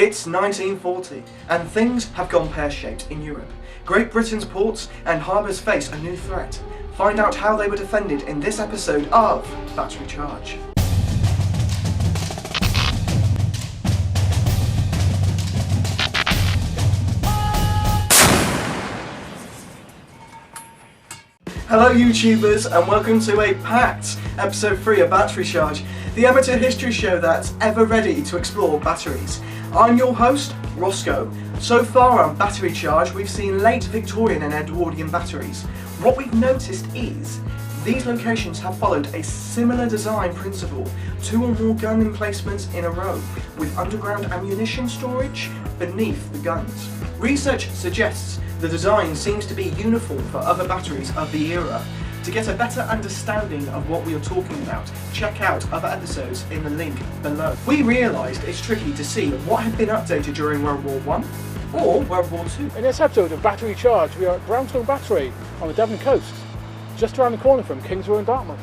It's 1940, and things have gone pear-shaped in Europe. Great Britain's ports and harbours face a new threat. Find out how they were defended in this episode of Battery Charge. Hello YouTubers, and welcome to a packed episode 3 of Battery Charge, the amateur history show that's ever ready to explore batteries. I'm your host, Roscoe. So far on Battery Charge we've seen late Victorian and Edwardian batteries. What we've noticed is these locations have followed a similar design principle, 2 or more gun emplacements in a row, with underground ammunition storage beneath the guns. Research suggests the design seems to be uniform for other batteries of the era. To get a better understanding of what we are talking about, check out other episodes in the link below. We realised it's tricky to see what had been updated during World War I or World War II. In this episode of Battery Charge, we are at Brownstone Battery on the Devon coast, just around the corner from Kingsborough and Dartmouth.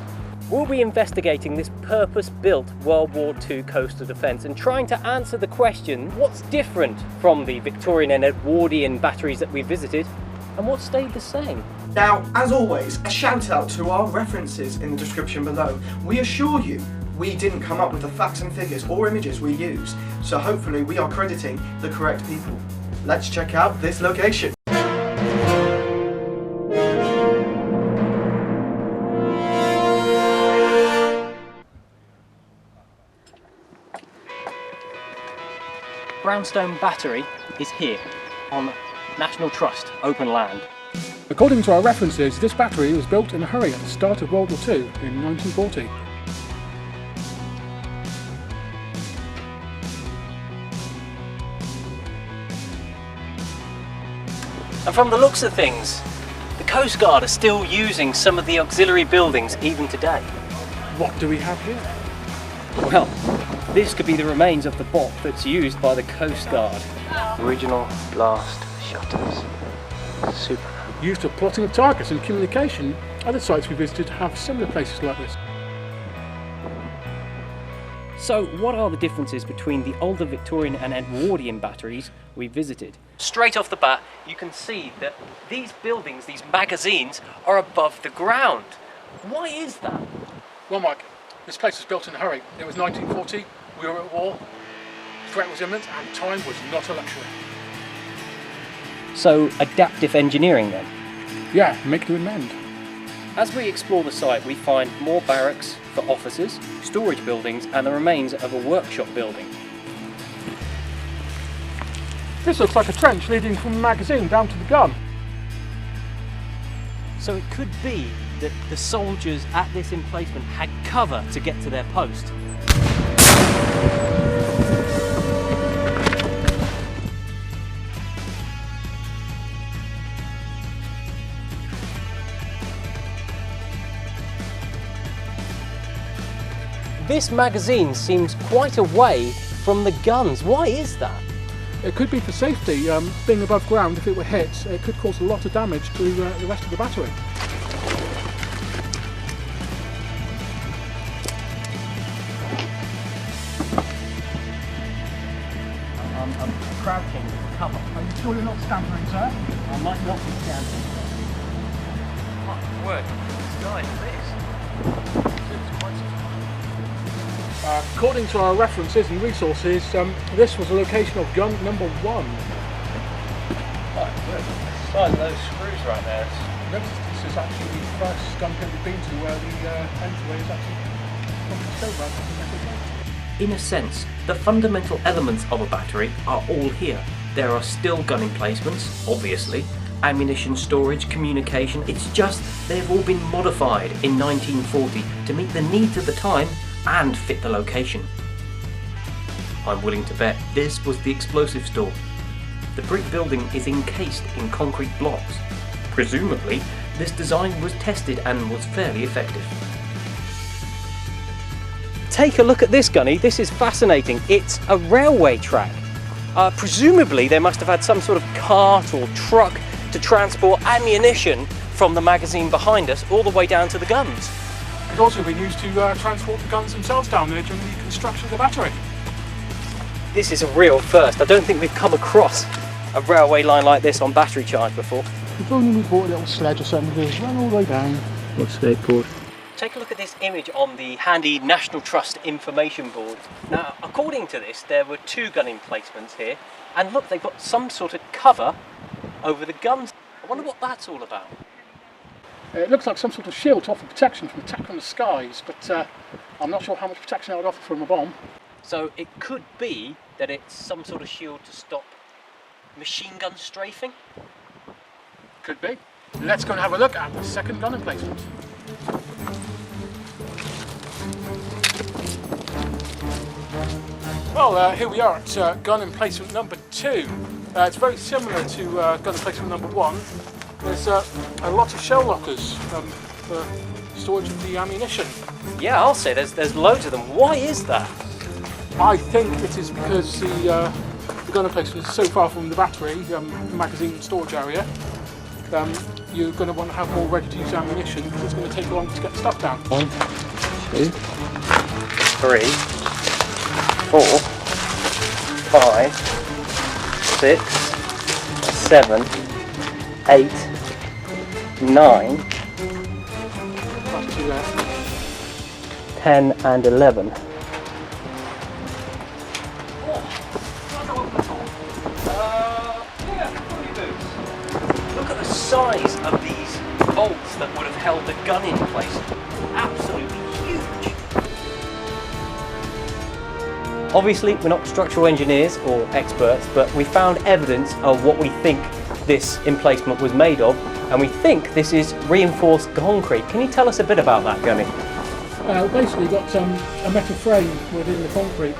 We'll be investigating this purpose-built World War II coastal defence and trying to answer the question, what's different from the Victorian and Edwardian batteries that we visited, and what stayed the same? Now, as always, a shout out to our references in the description below. We assure you, we didn't come up with the facts and figures or images we use, so hopefully we are crediting the correct people. Let's check out this location. Brownstone Battery is here on National Trust open land. According to our references, this battery was built in a hurry at the start of World War II in 1940. And from the looks of things, the Coast Guard are still using some of the auxiliary buildings even today. What do we have here? Well, this could be the remains of the bot that's used by the Coast Guard. Original blast shutters. Super. Used for plotting of targets and communication, other sites we visited have similar places like this. So what are the differences between the older Victorian and Edwardian batteries we visited? Straight off the bat, you can see that these buildings, these magazines, are above the ground. Why is that? Well, Mike, this place was built in a hurry. It was 1940, we were at war, the threat was imminent, and time was not a luxury. So adaptive engineering then? Yeah, make do and mend. As we explore the site, we find more barracks for officers, storage buildings, and the remains of a workshop building. This looks like a trench leading from the magazine down to the gun. So it could be that the soldiers at this emplacement had cover to get to their post. This magazine seems quite away from the guns. Why is that? It could be for safety. Being above ground, if it were hit, it could cause a lot of damage to the rest of the battery. I'm crouching for cover. Are you sure you're not stampering, sir? I might not be standing. My word, this guy is this. According to our references and resources, this was a location of gun number 1. Oh, good. The size of those screws right there. Notice this is actually the first gun pit we've been to where the entryway is actually punched over. In a sense, the fundamental elements of a battery are all here. There are still gun emplacements, obviously, ammunition storage, communication. It's just they've all been modified in 1940 to meet the needs of the time and fit the location. I'm willing to bet this was the explosive store. The brick building is encased in concrete blocks. Presumably, this design was tested and was fairly effective. Take a look at this, Gunny. This is fascinating. It's a railway track. Presumably they must have had some sort of cart or truck to transport ammunition from the magazine behind us all the way down to the guns. It could also be used to transport the guns themselves down there during the construction of the battery. this is a real first. I don't think we've come across a railway line like this on battery charge before. If only we bought a little sledge or something, just run all the way down. What skateboard? Take a look at this image on the handy National Trust information board. Now, according to this, there were 2 gun emplacements here, and look, they've got some sort of cover over the guns. I wonder what that's all about. It looks like some sort of shield to offer protection from attack from the skies, but I'm not sure how much protection that would offer from a bomb. So it could be that it's some sort of shield to stop machine gun strafing? Could be. Let's go and have a look at the second gun emplacement. Well, here we are at gun emplacement number 2. It's very similar to gun emplacement number 1. There's a lot of shell lockers for storage of the ammunition. Yeah, I'll say there's loads of them. Why is that? I think it is because the gun emplacement is so far from the battery, magazine and storage area. You're going to want to have more ready-to-use ammunition because it's going to take longer to get the stuff down. 1, 2, 3, 4, 5, 6, 7, 8, 9, That's 2 there. 10 and 11. Look at the size of these bolts that would have held the gun in place. Absolutely huge. Obviously, we're not structural engineers or experts, but we found evidence of what we think this emplacement was made of, and we think this is reinforced concrete. Can you tell us a bit about that, Gunny? Basically got a metal frame within the concrete.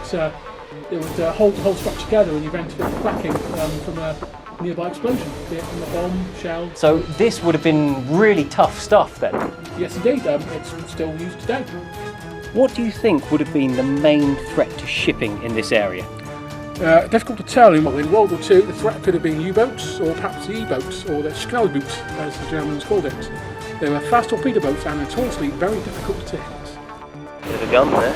It would hold the whole structure together in the event of it cracking from a nearby explosion, be it from a bomb, shell. So this would have been really tough stuff then? Yes indeed, it's still used today. What do you think would have been the main threat to shipping in this area? Difficult to tell. In World War II, the threat could have been U-boats, or perhaps the E-boats, or the Schnellboots, as the Germans called it. They were fast torpedo boats and notoriously very difficult to hit. Bit of a gun there.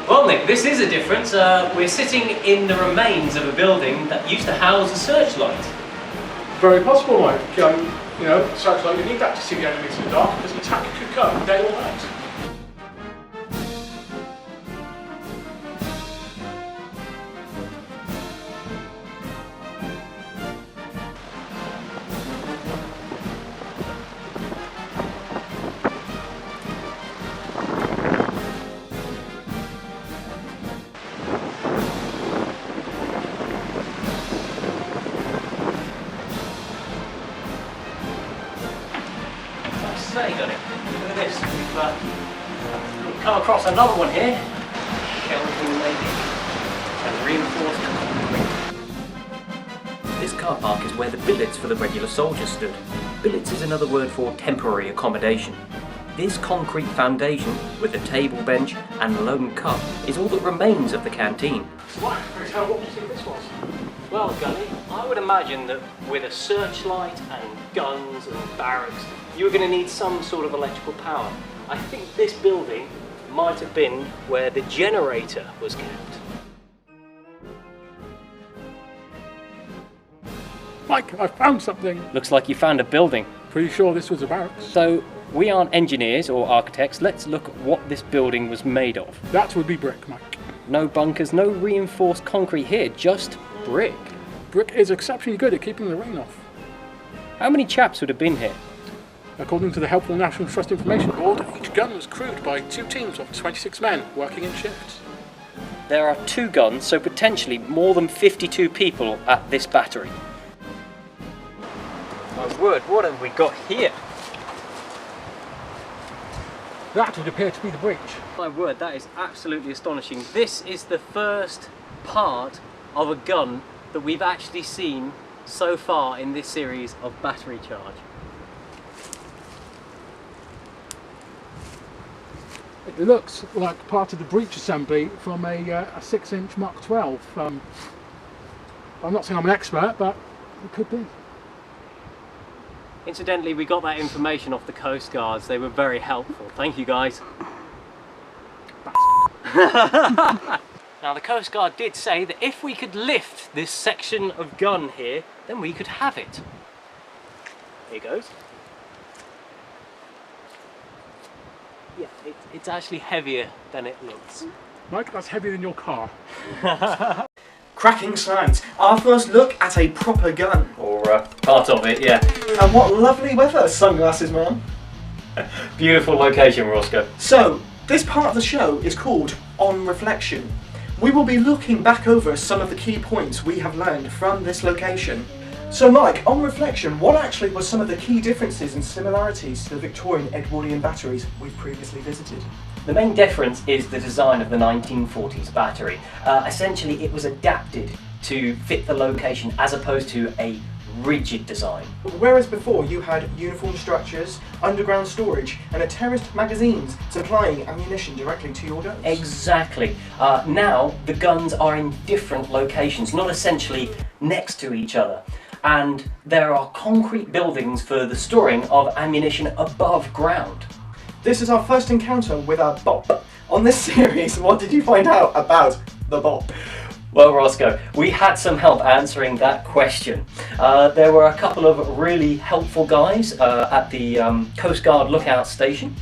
Well, Nick, this is a difference. We're sitting in the remains of a building that used to house a searchlight. Very possible, Mike. You know, searchlight, you need that to see the enemies in the dark, because an attack could come day or night. Got it. Look at this. We've come across another one here. Kelvin Lady. And reinforced concrete. This car park is where the billets for the regular soldiers stood. Billets is another word for temporary accommodation. This concrete foundation, with a table bench and lone cup, is all that remains of the canteen. What do you think this was? Well, Gunny, I would imagine that with a searchlight and guns and barracks, you were going to need some sort of electrical power. I think this building might have been where the generator was kept. Mike, I found something. Looks like you found a building. Pretty sure this was a barracks. So, we aren't engineers or architects. Let's look at what this building was made of. That would be brick, Mike. No bunkers, no reinforced concrete here, just brick. Brick is exceptionally good at keeping the rain off. How many chaps would have been here? According to the helpful National Trust Information Board, each gun was crewed by 2 teams of 26 men working in shifts. There are 2 guns, so potentially more than 52 people at this battery. My word, what have we got here? That would appear to be the breach. My word, that is absolutely astonishing. This is the first part of a gun that we've actually seen so far in this series of battery charge. It looks like part of the breech assembly from a 6-inch Mark 12. I'm not saying I'm an expert, but it could be. Incidentally, we got that information off the Coast Guards. They were very helpful. Thank you, guys. Now, the Coast Guard did say that if we could lift this section of gun here, then we could have it. Here goes. Yeah, it's actually heavier than it looks. Mike, that's heavier than your car. Cracking science. Our first look at a proper gun. Or part of it, yeah. And what lovely weather, sunglasses man. Beautiful location, Roscoe. So, this part of the show is called On Reflection. We will be looking back over some of the key points we have learned from this location. So Mike, on reflection, what actually were some of the key differences and similarities to the Victorian Edwardian batteries we've previously visited? The main difference is the design of the 1940s battery. Essentially, it was adapted to fit the location as opposed to a rigid design. Whereas before you had uniform structures, underground storage and a terraced magazines supplying ammunition directly to your guns. Exactly. Now the guns are in different locations, not essentially next to each other. And there are concrete buildings for the storing of ammunition above ground. This is our first encounter with a BOP. On this series, what did you find out about the BOP? Well, Roscoe, we had some help answering that question. There were a couple of really helpful guys at the Coast Guard lookout station.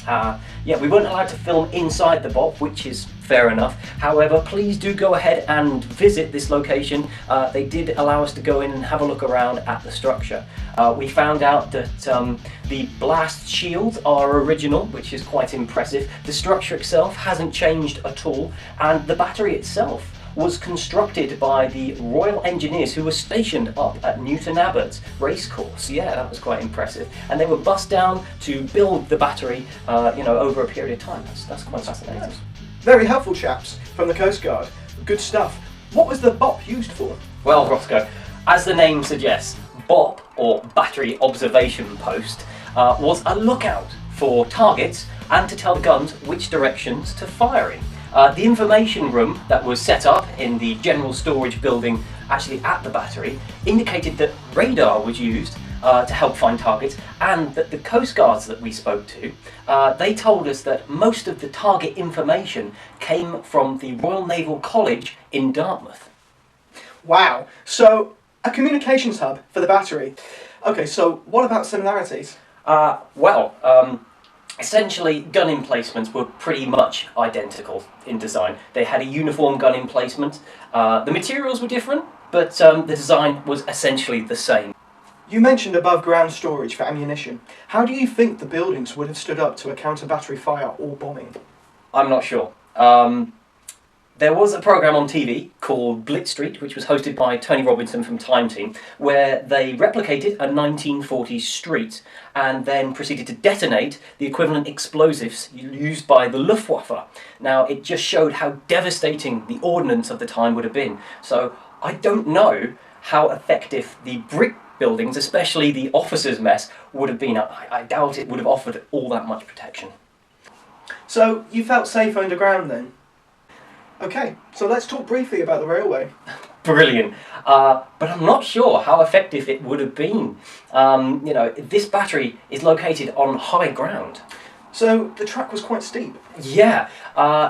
Yeah, we weren't allowed to film inside the BOP, which is fair enough. However, please do go ahead and visit this location. They did allow us to go in and have a look around at the structure. We found out that the blast shields are original, which is quite impressive. The structure itself hasn't changed at all, and the battery itself was constructed by the Royal Engineers who were stationed up at Newton Abbott's racecourse. Yeah, that was quite impressive. And they were bussed down to build the battery, over a period of time. That's quite fascinating. Very helpful chaps from the Coast Guard. Good stuff. What was the BOP used for? Well, Roscoe, as the name suggests, BOP, or Battery Observation Post, was a lookout for targets and to tell the guns which directions to fire in. The information room that was set up in the general storage building actually at the battery indicated that radar was used to help find targets, and that the Coast Guards that we spoke to, they told us that most of the target information came from the Royal Naval College in Dartmouth. Wow, so a communications hub for the battery. Okay, so what about similarities? Essentially, gun emplacements were pretty much identical in design. They had a uniform gun emplacement. The materials were different, but the design was essentially the same. You mentioned above ground storage for ammunition. How do you think the buildings would have stood up to a counter-battery fire or bombing? I'm not sure. There was a programme on TV called Blitz Street, which was hosted by Tony Robinson from Time Team, where they replicated a 1940s street and then proceeded to detonate the equivalent explosives used by the Luftwaffe. Now, it just showed how devastating the ordnance of the time would have been. So I don't know how effective the brick buildings, especially the officers' mess, would have been. I doubt it would have offered all that much protection. So you felt safe underground then? Okay, so let's talk briefly about the railway. Brilliant, but I'm not sure how effective it would have been. This battery is located on high ground. So the track was quite steep? Yeah,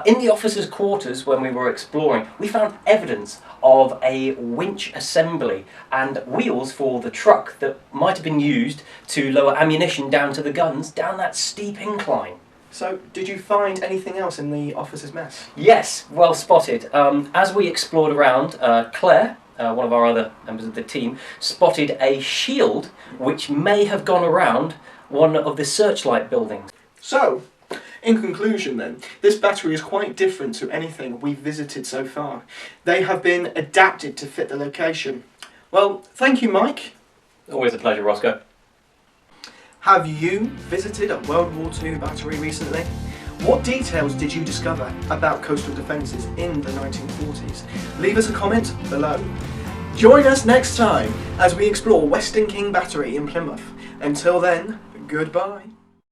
in the officers' quarters when we were exploring, we found evidence of a winch assembly and wheels for the truck that might have been used to lower ammunition down to the guns down that steep incline. So, did you find anything else in the officers' mess? Yes, well spotted. As we explored around, Claire, one of our other members of the team, spotted a shield which may have gone around one of the searchlight buildings. So, in conclusion then, this battery is quite different to anything we've visited so far. They have been adapted to fit the location. Well, thank you, Mike. Always a pleasure, Roscoe. Have you visited a World War II battery recently? What details did you discover about coastal defences in the 1940s? Leave us a comment below. Join us next time as we explore Weston King Battery in Plymouth. Until then, goodbye.